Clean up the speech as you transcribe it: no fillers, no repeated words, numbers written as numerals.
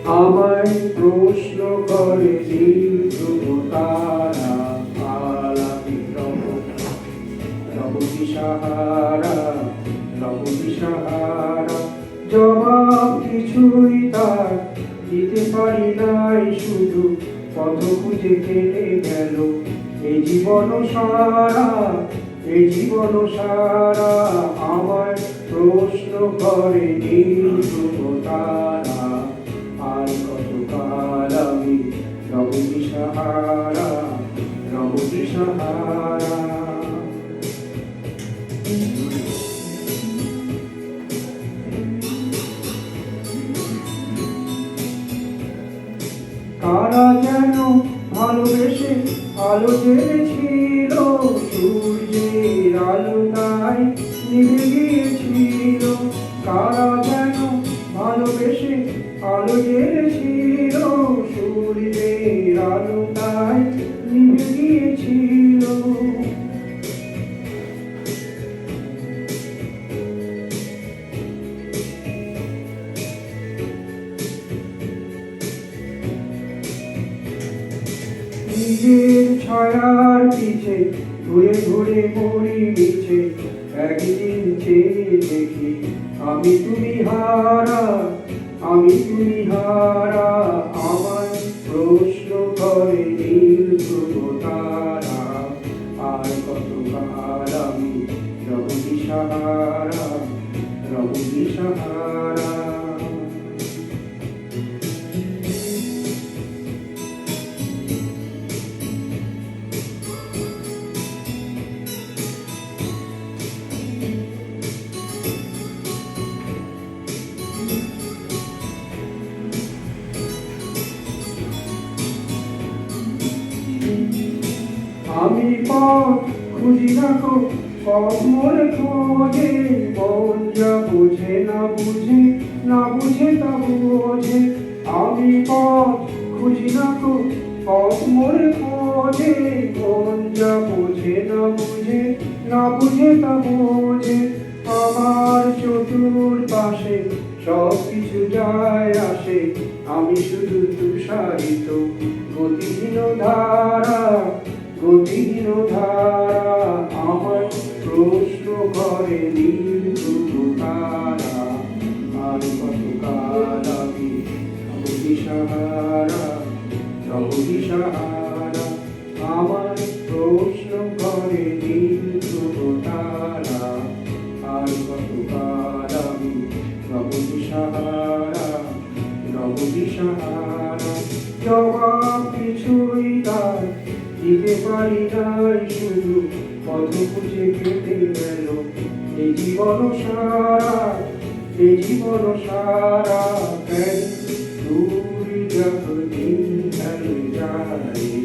আমায় প্রশ্ন করে নীল ধ্রুব তারা, আর আমি রব দিশাহারা, রব দিশাহারা। জবাব কিছুই তার দিতে পারি নাই, শুধু পথ খুঁজে কেটে গেল এই জীবন সারা, এই জীবন সারা। আমায় প্রশ্ন করে নীল ধ্রুব তারা, আর কতকাল আমি রব দিশাহারা, রব দিশাহারা। কারা যেন ভালোবেসে আলো জেলেছিল, সূর্যের আলো গায়ে নিভে গিয়েছিল। কারা যেন ভালোবেসে আলো জেলেছিল, সূর্যের আলো গায়ে নিভে গিয়েছিল। নিজের ছায়ার পিছে ঘুরে ঘুরে মরি মিছে, একদিন চেয়ে দেখি আমি তুমি হারা, আমি তুমি হারা। আমায় প্রশ্ন করে নীল ধ্রুব তারা, আর কতকাল আমি রব দিশাহারা, রব দিশাহারা। আমি পথ খুঁজি রাখো, পথ মোরে খোঁজে, মন যা বুঝে না বুঝে, না বুঝে তা বোঝে। আমি পথ খুঁজি রাখো, পথ মোরে খোঁজে, মন যা বুঝে না বুঝে, না বুঝে তা বোঝে। আমার চতুর্পাশে সব কিছু যায় আসে, আমি শুধু তুষারিত গতিহীন ধারা, গতিহীন ধারা। আমায় প্রশ্ন করে নীল ধ্রুব তারা, আর কতকাল আমি রব দিশাহারা, রব দিশাহারা। আমায় প্রশ্ন করে নীল ধ্রুব তারা, আর কতকাল আমি রব দিশাহারা, রব দিশাহারা। জবাব কিছুই তার দিতে পারি নাই, শুধু পথ খুঁজে কেটে গেল এই জীবন সারা, এই জীবন সারা। কেন দূর যখন দিন ঢলে যায়,